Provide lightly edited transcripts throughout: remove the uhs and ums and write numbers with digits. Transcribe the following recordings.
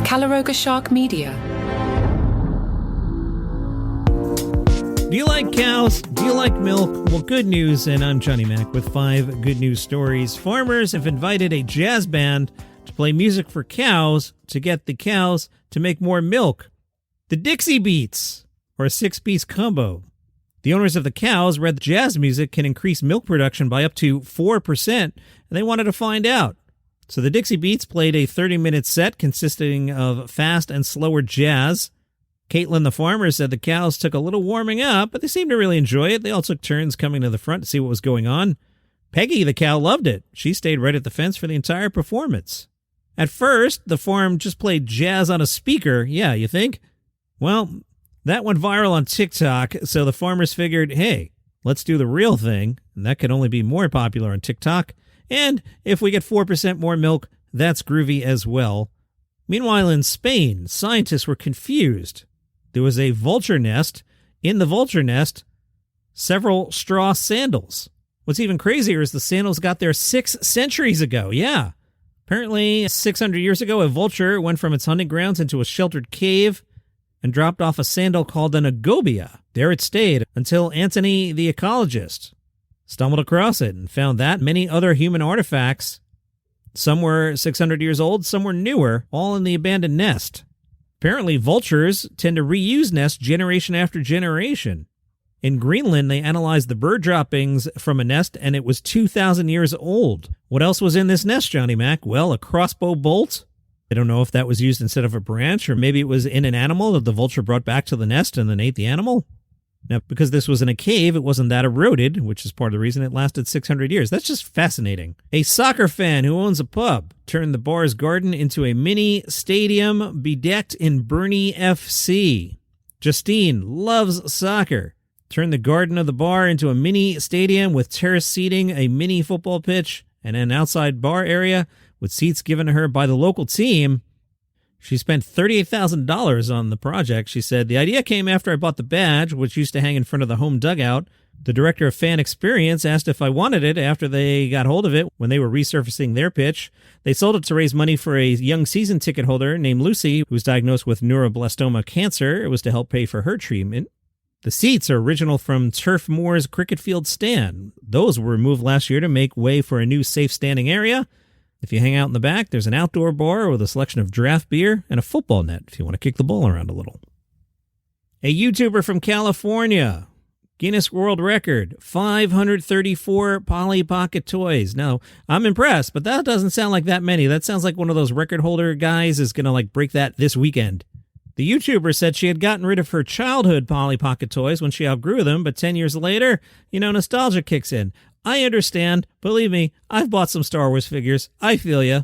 Caloroga Shark Media. Do you like cows? Do you like milk? Well, good news, and I'm Johnny Mac with 5 good news stories. Farmers have invited a jazz band to play music for cows to get the cows to make more milk. The Dixie Beats, or a 6-piece combo. The owners of the cows read that jazz music can increase milk production by up to 4%, and they wanted to find out. So the Dixie Beats played a 30-minute set consisting of fast and slower jazz. Caitlin, the farmer, said the cows took a little warming up, but they seemed to really enjoy it. They all took turns coming to the front to see what was going on. Peggy, the cow, loved it. She stayed right at the fence for the entire performance. At first, the farm just played jazz on a speaker. Yeah, you think? Well, that went viral on TikTok, so the farmers figured, hey, let's do the real thing, and that could only be more popular on TikTok. And if we get 4% more milk, that's groovy as well. Meanwhile, in Spain, scientists were confused. There was a vulture nest. In the vulture nest, several straw sandals. What's even crazier is the sandals got there 6 centuries ago. Yeah. Apparently, 600 years ago, a vulture went from its hunting grounds into a sheltered cave and dropped off a sandal called an agobia. There it stayed until Antony the ecologist stumbled across it and found that many other human artifacts, some were 600 years old, some were newer, all in the abandoned nest. Apparently, vultures tend to reuse nests generation after generation. In Greenland, they analyzed the bird droppings from a nest, and it was 2,000 years old. What else was in this nest, Johnny Mac? Well, a crossbow bolt. I don't know if that was used instead of a branch, or maybe it was in an animal that the vulture brought back to the nest and then ate the animal. Now, because this was in a cave, it wasn't that eroded, which is part of the reason it lasted 600 years. That's just fascinating. A soccer fan who owns a pub turned the bar's garden into a mini stadium bedecked in Bernie FC. Justine loves soccer. Turned the garden of the bar into a mini stadium with terrace seating, a mini football pitch, and an outside bar area with seats given to her by the local team. She spent $38,000 on the project. She said, the idea came after I bought the badge, which used to hang in front of the home dugout. The director of fan experience asked if I wanted it after they got hold of it when they were resurfacing their pitch. They sold it to raise money for a young season ticket holder named Lucy, who was diagnosed with neuroblastoma cancer. It was to help pay for her treatment. The seats are original from Turf Moor's cricket field stand. Those were removed last year to make way for a new safe standing area. If you hang out in the back, there's an outdoor bar with a selection of draft beer and a football net if you want to kick the ball around a little. A YouTuber from California, Guinness World Record, 534 Polly Pocket toys. Now, I'm impressed, but that doesn't sound like that many. That sounds like one of those record holder guys is going to break that this weekend. The YouTuber said she had gotten rid of her childhood Polly Pocket toys when she outgrew them, but 10 years later, nostalgia kicks in. I understand. Believe me, I've bought some Star Wars figures. I feel ya.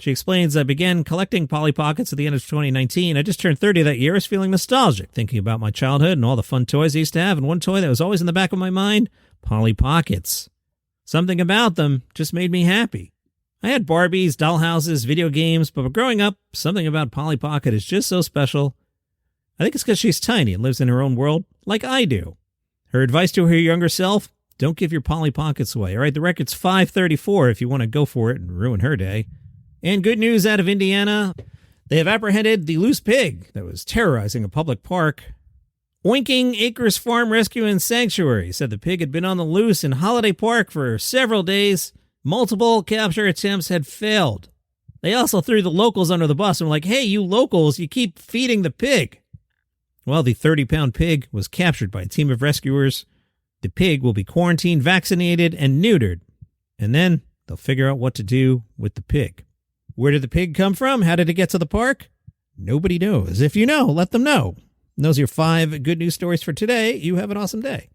She explains, I began collecting Polly Pockets at the end of 2019. I just turned 30 that year. I was feeling nostalgic, thinking about my childhood and all the fun toys I used to have. And one toy that was always in the back of my mind, Polly Pockets. Something about them just made me happy. I had Barbies, dollhouses, video games, but growing up, something about Polly Pocket is just so special. I think it's because she's tiny and lives in her own world, like I do. Her advice to her younger self, don't give your Polly Pockets away. All right, the record's 534 if you want to go for it and ruin her day. And good news out of Indiana. They have apprehended the loose pig that was terrorizing a public park. Oinking Acres Farm Rescue and Sanctuary said the pig had been on the loose in Holiday Park for several days. Multiple capture attempts had failed. They also threw the locals under the bus and were like, hey, you locals, you keep feeding the pig. Well, the 30-pound pig was captured by a team of rescuers. The pig will be quarantined, vaccinated, and neutered. And then they'll figure out what to do with the pig. Where did the pig come from? How did it get to the park? Nobody knows. If you know, let them know. And those are your 5 good news stories for today. You have an awesome day.